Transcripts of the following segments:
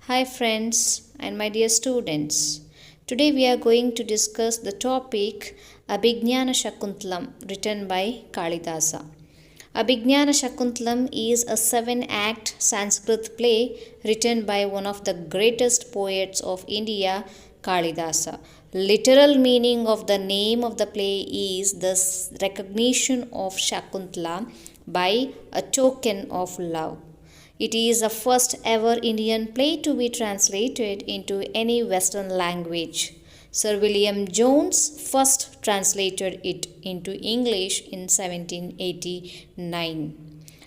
Hi, friends, and my dear students. Today we are going to discuss the topic Abhignana Shakuntalam, written by Kalidasa. Abhignana Shakuntalam is a 7-act Sanskrit play written by one of the greatest poets of India, Kalidasa. Literal meaning of the name of the play is the recognition of Shakuntala by a token of love. It is the first ever Indian play to be translated into any Western language. Sir William Jones first translated it into English in 1789.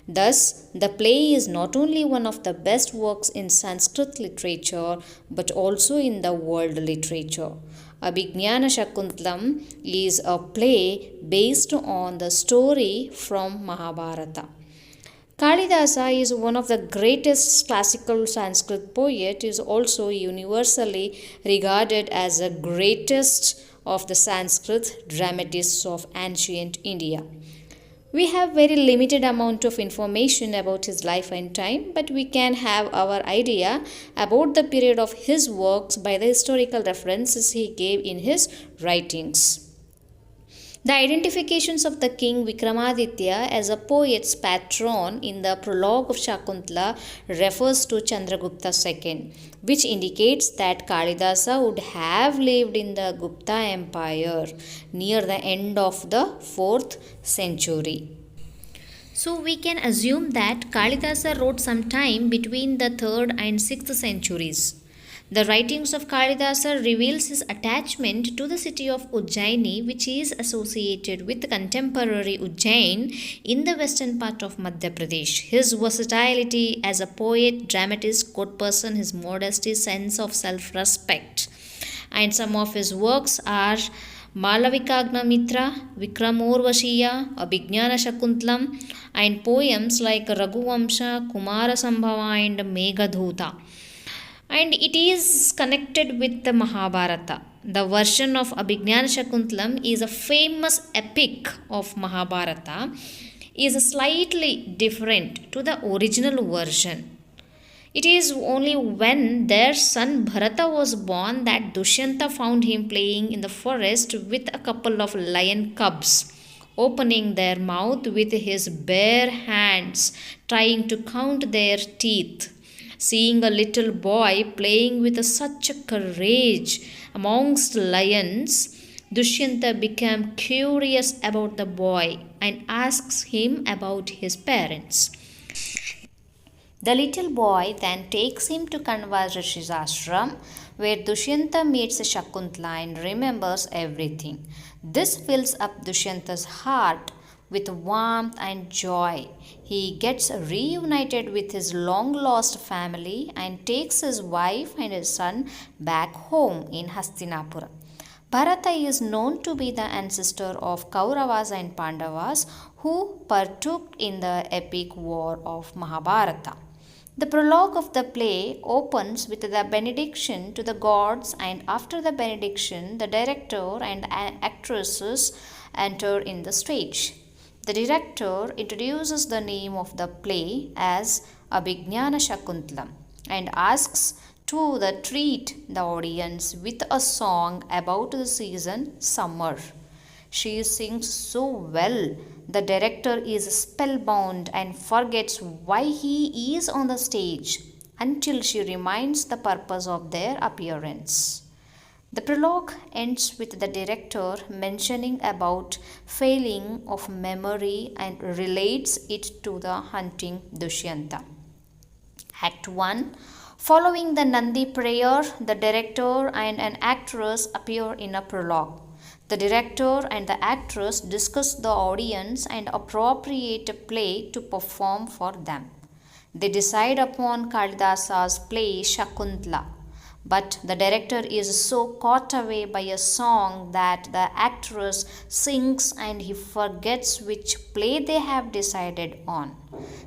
Thus, the play is not only one of the best works in Sanskrit literature but also in the world literature. Abhignana Shakuntalam is a play based on the story from Mahabharata. Kalidasa is one of the greatest classical Sanskrit poet, is also universally regarded as the greatest of the Sanskrit dramatists of ancient India. We have very limited amount of information about his life and time, but we can have our idea about the period of his works by the historical references he gave in his writings. The identifications of the king Vikramaditya as a poet's patron in the prologue of Shakuntala refers to Chandragupta II, which indicates that Kalidasa would have lived in the Gupta Empire near the end of the 4th century. So we can assume that Kalidasa wrote sometime between the 3rd and 6th centuries. The writings of Kalidasa reveals his attachment to the city of Ujjaini, which is associated with contemporary Ujjain in the western part of Madhya Pradesh. His versatility as a poet, dramatist, court person, his modesty, sense of self-respect. And some of his works are Malavikagna Mitra, Vikramorvashiya, Abhignana Shakuntalam, and poems like Raghuvamsha, Kumara Sambhava, and Meghdoota. And it is connected with the Mahabharata. The version of Abhignana Shakuntalam is a famous epic of Mahabharata, is slightly different to the original version. It is only when their son Bharata was born that Dushyanta found him playing in the forest with a couple of lion cubs, opening their mouth with his bare hands, trying to count their teeth. Seeing a little boy playing with such a courage amongst lions, Dushyanta became curious about the boy and asks him about his parents. The little boy then takes him to Kanva Rishi's ashram, where Dushyanta meets Shakuntala and remembers everything. This fills up Dushyanta's heart with warmth and joy. He gets reunited with his long lost family and takes his wife and his son back home in Hastinapura. Bharata is known to be the ancestor of Kauravas and Pandavas who partook in the epic war of Mahabharata. The prologue of the play opens with the benediction to the gods, and after the benediction, the director and actresses enter in the stage. The director introduces the name of the play as Abhignana Shakuntalam and asks to treat the audience with a song about the season summer. She sings so well, the director is spellbound and forgets why he is on the stage until she reminds the purpose of their appearance. The prologue ends with the director mentioning about failing of memory and relates it to the hunting Dushyanta. Act 1. Following the Nandi prayer, the director and an actress appear in a prologue. The director and the actress discuss the audience and appropriate a play to perform for them. They decide upon Kalidasa's play Shakuntala. But the director is so caught away by a song that the actress sings and he forgets which play they have decided on.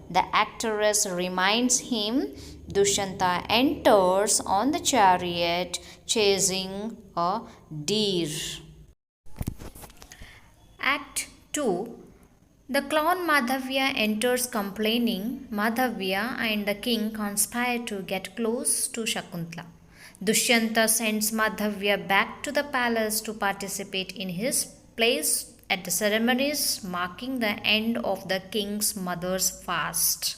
The actress reminds him. Dushyanta enters on the chariot chasing a deer. Act 2. The clown Madhavya enters complaining. Madhavya and the king conspire to get close to Shakuntala. Dushyanta sends Madhavya back to the palace to participate in his place at the ceremonies marking the end of the king's mother's fast.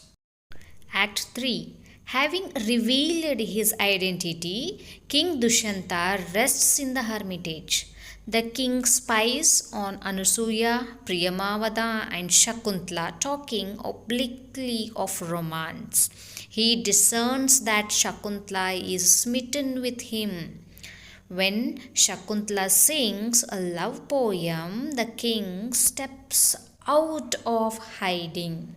Act 3. Having revealed his identity, King Dushyanta rests in the hermitage. The king spies on Anusuya, Priyamavada, and Shakuntala talking obliquely of romance. He discerns that Shakuntala is smitten with him. When Shakuntala sings a love poem, the king steps out of hiding.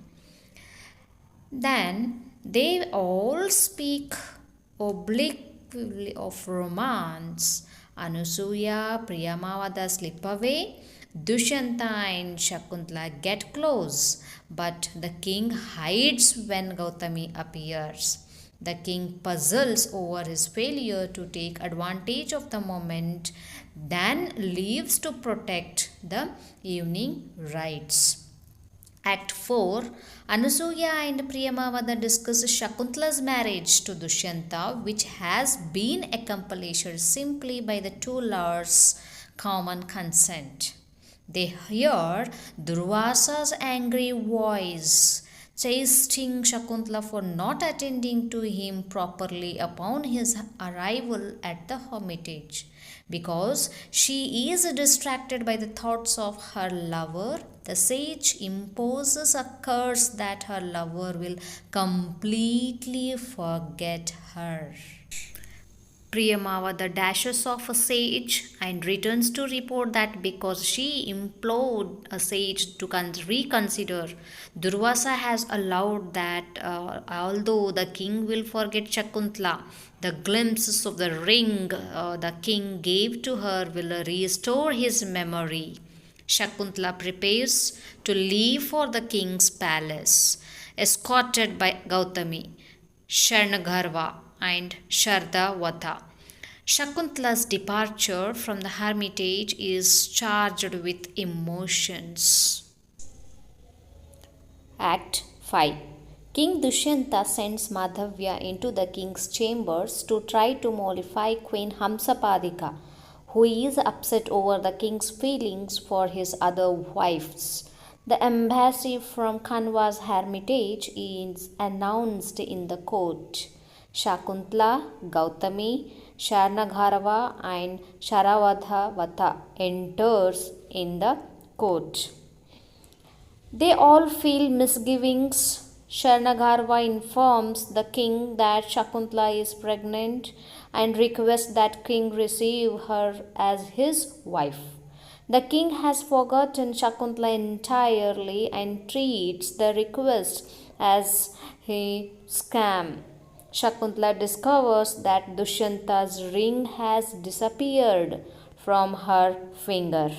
Then they all speak obliquely of romance. Anusuya, Priyamavada slip away. Dushyanta and Shakuntala get close, but the king hides when Gautami appears. The king puzzles over his failure to take advantage of the moment, then leaves to protect the evening rites. Act 4. Anusuya and Priyamavada discuss Shakuntala's marriage to Dushyanta, which has been accomplished simply by the two lovers' common consent. They hear Durvasa's angry voice chasing Shakuntala for not attending to him properly upon his arrival at the hermitage. Because she is distracted by the thoughts of her lover, the sage imposes a curse that her lover will completely forget her. Priyamavada dashes off a sage and returns to report that because she implored a sage to reconsider, Durvasa has allowed that although the king will forget Shakuntala, the glimpses of the ring the king gave to her will restore his memory. Shakuntala prepares to leave for the king's palace, escorted by Gautami, Sharnagharva, and Shardavata. Shakuntala's departure from the hermitage is charged with emotions. Act 5. King Dushyanta sends Madhavya into the king's chambers to try to mollify Queen Hamsapadika, who is upset over the king's feelings for his other wives. The embassy from Kanva's hermitage is announced in the court. Shakuntala, Gautami, Sharnagharva, and Sharavadhavata enters in the court. They all feel misgivings. Sharnagharva informs the king that Shakuntala is pregnant and requests that king receive her as his wife. The king has forgotten Shakuntala entirely and treats the request as a scam. Shakuntala discovers that Dushyanta's ring has disappeared from her finger.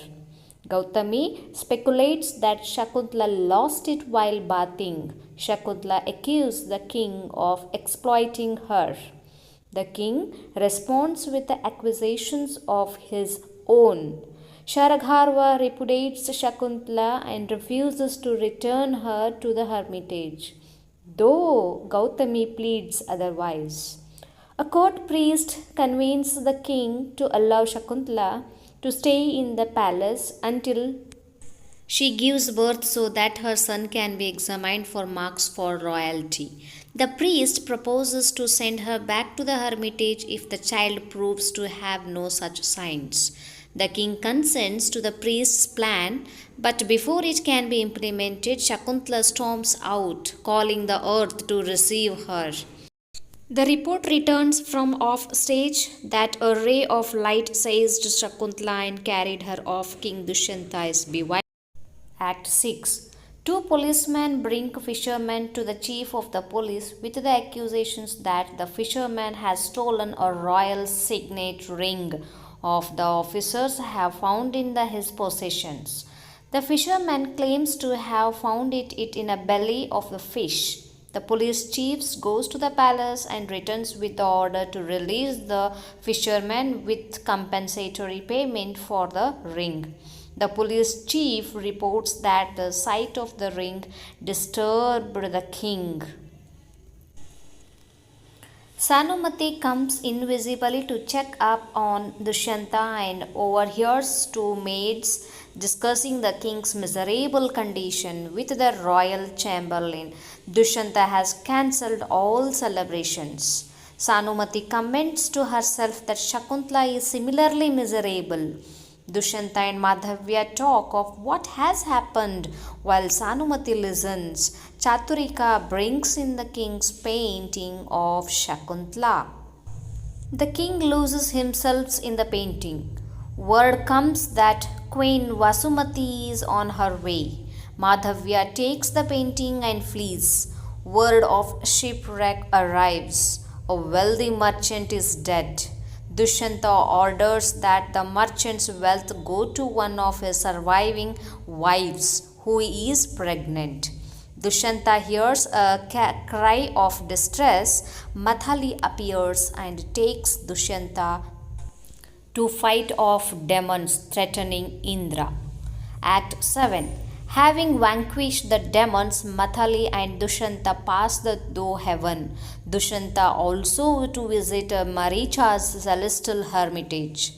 Gautami speculates that Shakuntala lost it while bathing. Shakuntala accuses the king of exploiting her. The king responds with the accusations of his own. Sharagharva repudiates Shakuntala and refuses to return her to the hermitage, though Gautami pleads otherwise. A court priest convinces the king to allow Shakuntala to stay in the palace until she gives birth so that her son can be examined for marks for royalty. The priest proposes to send her back to the hermitage if the child proves to have no such signs. The king consents to the priest's plan, but before it can be implemented, Shakuntala storms out, calling the earth to receive her. The report returns from off stage that a ray of light seized Shakuntala and carried her off King Dushyanta's bewilderment. Act 6. Two policemen bring fishermen to the chief of the police with the accusations that the fisherman has stolen a royal signet ring of the officers have found in his possessions. The fisherman claims to have found it in a belly of the fish. The police chief goes to the palace and returns with the order to release the fisherman with compensatory payment for the ring. The police chief reports that the sight of the ring disturbed the king. Sanumati comes invisibly to check up on Dushyanta and overhears two maids discussing the king's miserable condition with the royal chamberlain. Dushyanta has cancelled all celebrations. Sanumati comments to herself that Shakuntala is similarly miserable. Dushyanta and Madhavya talk of what has happened while Sanumati listens. Chaturika brings in the king's painting of Shakuntala. The king loses himself in the painting. Word comes that Queen Vasumati is on her way. Madhavya takes the painting and flees. Word of shipwreck arrives. A wealthy merchant is dead. Dushyanta orders that the merchant's wealth go to one of his surviving wives who is pregnant. Dushyanta hears a cry of distress. Mathali appears and takes Dushyanta to fight off demons threatening Indra. Act 7. Having vanquished the demons, Mathali and Dushyanta pass through heaven. Dushyanta also to visit Maricha's celestial hermitage.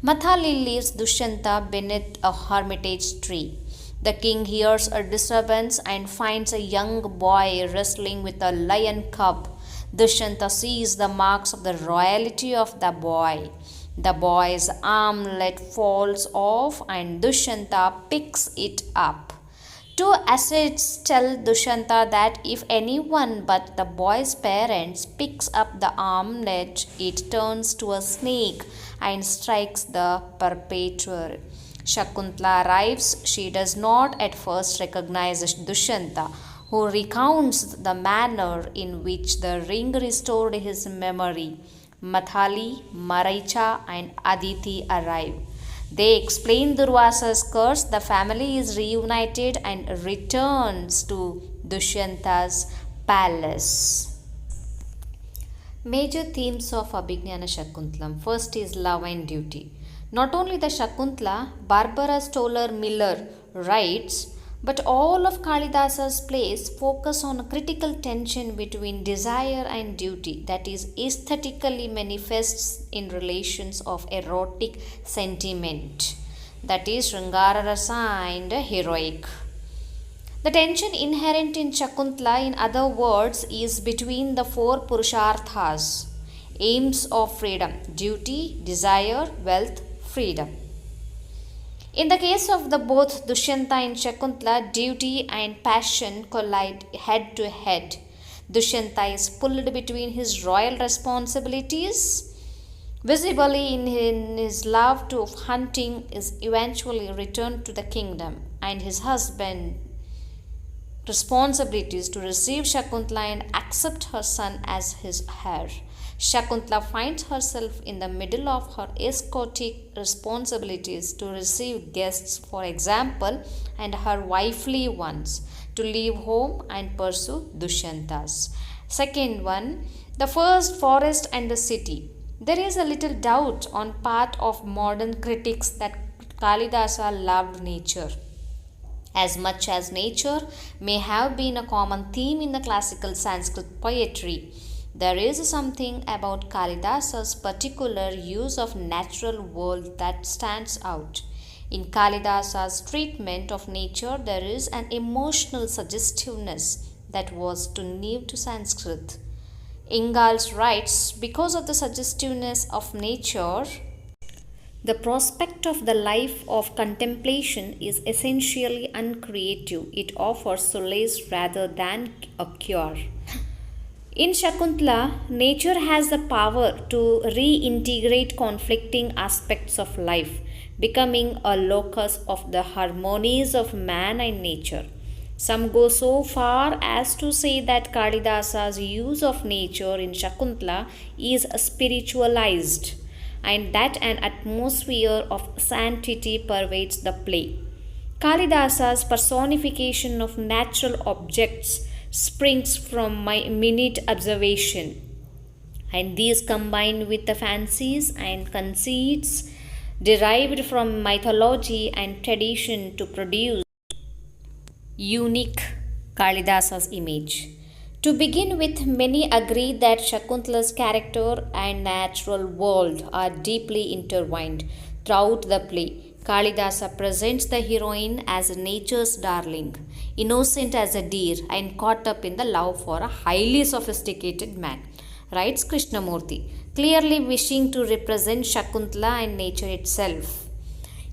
Mathali leaves Dushyanta beneath a hermitage tree. The king hears a disturbance and finds a young boy wrestling with a lion cub. Dushyanta sees the marks of the royalty of the boy. The boy's armlet falls off and Dushyanta picks it up. Two ascetics tell Dushyanta that if anyone but the boy's parents picks up the armlet, it turns to a snake and strikes the perpetrator. Shakuntala arrives. She does not at first recognize Dushyanta, who recounts the manner in which the ring restored his memory. Mathali, Maricha, and Aditi arrive. They explain Durvasa's curse. The family is reunited and returns to Dushyanta's palace. Major themes of Abhignana Shakuntalam. First is love and duty. Not only the Shakuntala, Barbara Stoller Miller writes, but all of Kalidasa's plays focus on a critical tension between desire and duty that is aesthetically manifests in relations of erotic sentiment, that is Sringara Rasa and heroic. The tension inherent in Shakuntala, in other words, is between the four Purusharthas, aims of freedom: duty, desire, wealth, freedom. In the case of the both Dushyanta and Shakuntala, duty and passion collide head to head. Dushyanta is pulled between his royal responsibilities. Visibly in his love to hunting is eventually returned to the kingdom, and his husband responsibilities to receive Shakuntala and accept her son as his heir. Shakuntala finds herself in the middle of her escortic responsibilities to receive guests, for example, and her wifely ones, to leave home and pursue Dushyantas. Second one, the first forest and the city. There is a little doubt on part of modern critics that Kalidasa loved nature. As much as nature may have been a common theme in the classical Sanskrit poetry, there is something about Kalidasa's particular use of natural world that stands out. In Kalidasa's treatment of nature, there is an emotional suggestiveness that was too new to Sanskrit. Ingalls writes, because of the suggestiveness of nature, the prospect of the life of contemplation is essentially uncreative. It offers solace rather than a cure. In Shakuntala, nature has the power to reintegrate conflicting aspects of life, becoming a locus of the harmonies of man and nature. Some go so far as to say that Kalidasa's use of nature in Shakuntala is spiritualized, and that an atmosphere of sanctity pervades the play. Kalidasa's personification of natural objects springs from my minute observation, and these combined with the fancies and conceits derived from mythology and tradition to produce unique Kalidasa's image. To begin with, many agree that Shakuntala's character and natural world are deeply intertwined throughout the play. Kalidasa presents the heroine as nature's darling, innocent as a deer, and caught up in the love for a highly sophisticated man, writes Krishnamurti, clearly wishing to represent Shakuntala and nature itself.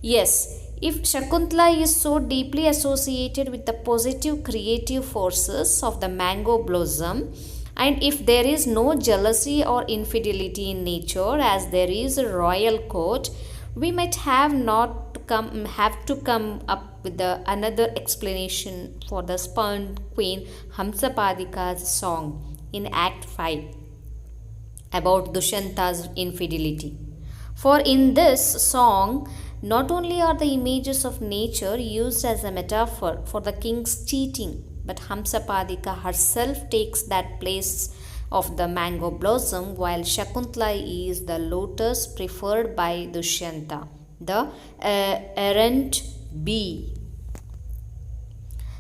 Yes, if Shakuntala is so deeply associated with the positive creative forces of the mango blossom, and if there is no jealousy or infidelity in nature as there is a royal court, we might have to come up with another explanation for the spurned queen Hamsapadika's song in Act 5 about Dushanta's infidelity. For in this song, not only are the images of nature used as a metaphor for the king's cheating, but Hamsapadika herself takes that place of the mango blossom, while Shakuntala is the lotus preferred by Dushyanta, the errant bee.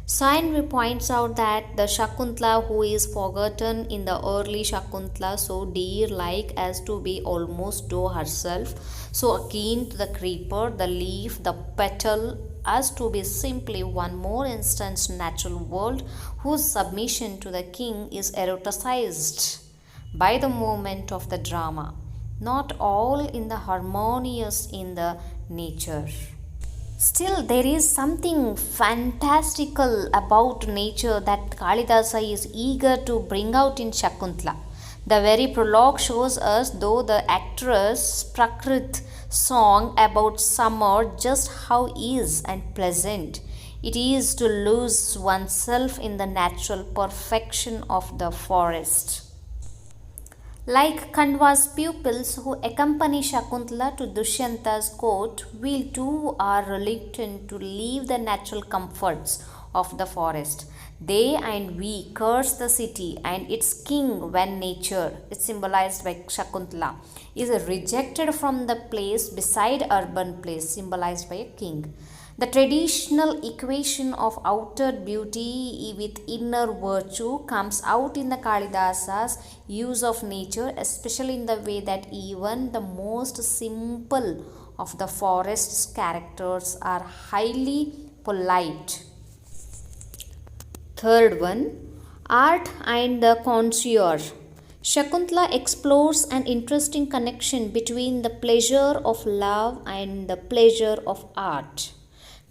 Sainvi points out that the Shakuntala who is forgotten in the early Shakuntala, so deer-like as to be almost doe herself, so akin to the creeper, the leaf, the petal, as to be simply one more instanced natural world whose submission to the king is eroticized by the moment of the drama, not all in the harmonious in the nature. Still, there is something fantastical about nature that Kalidasa is eager to bring out in Shakuntala. The very prologue shows us, though the actress Prakrit song about summer, just how ease and pleasant it is to lose oneself in the natural perfection of the forest. Like Khandwa's pupils who accompany Shakuntala to Dushyanta's court, we too are reluctant to leave the natural comforts of the forest. They and we curse the city and its king when nature, is symbolized by Shakuntala, is rejected from the place beside urban place, symbolized by a king. The traditional equation of outer beauty with inner virtue comes out in the Kalidasa's use of nature, especially in the way that even the most simple of the forest's characters are highly polite. Third one, art and the connoisseur. Shakuntala explores an interesting connection between the pleasure of love and the pleasure of art.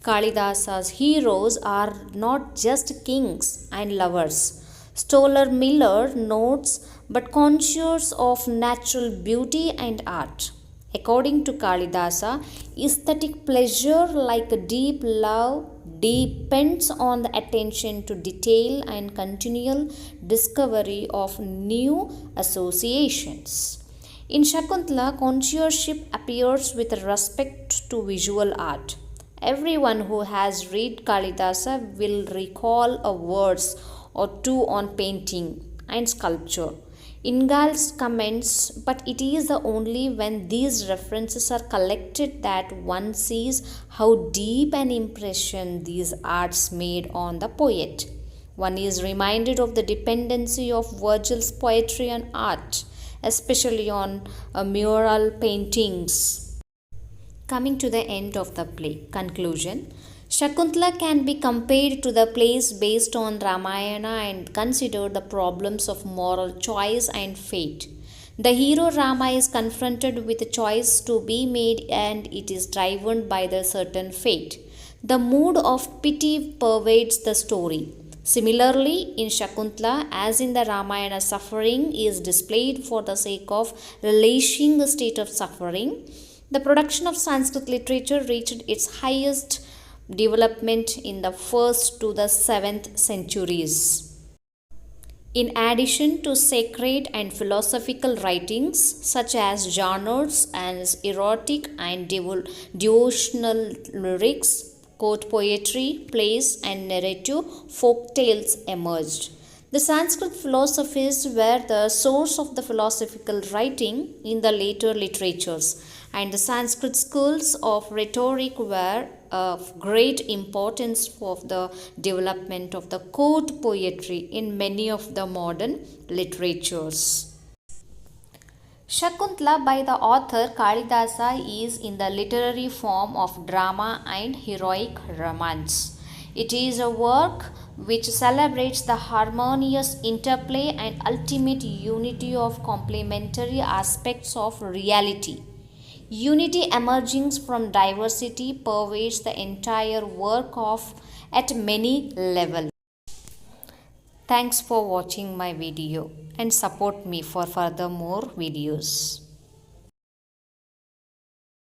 Kalidasa's heroes are not just kings and lovers, Stoller Miller notes, but connoisseurs of natural beauty and art. According to Kalidasa, aesthetic pleasure, like a deep love, depends on the attention to detail and continual discovery of new associations. In Shakuntala, connoisseurship appears with respect to visual art. Everyone who has read Kalidasa will recall a verse or two on painting and sculpture. Ingalls comments, but it is only when these references are collected that one sees how deep an impression these arts made on the poet. One is reminded of the dependency of Virgil's poetry and art, especially on mural paintings. Coming to the end of the play. Conclusion. Shakuntala can be compared to the plays based on Ramayana and consider the problems of moral choice and fate. The hero Rama is confronted with a choice to be made and it is driven by the certain fate. The mood of pity pervades the story. Similarly, in Shakuntala, as in the Ramayana, suffering is displayed for the sake of relishing the state of suffering. The production of Sanskrit literature reached its highest development in the 1st to the 7th centuries. In addition to sacred and philosophical writings such as genres as erotic and devotional lyrics, court poetry, plays, and narrative folk tales emerged. The Sanskrit philosophies were the source of the philosophical writing in the later literatures, and the Sanskrit schools of rhetoric were of great importance for the development of the court poetry in many of the modern literatures. Shakuntala by the author Kalidasa is in the literary form of drama and heroic romance. It is a work which celebrates the harmonious interplay and ultimate unity of complementary aspects of reality. Unity emerging from diversity pervades the entire work of at many levels. Thanks for watching my video and support me for further more videos.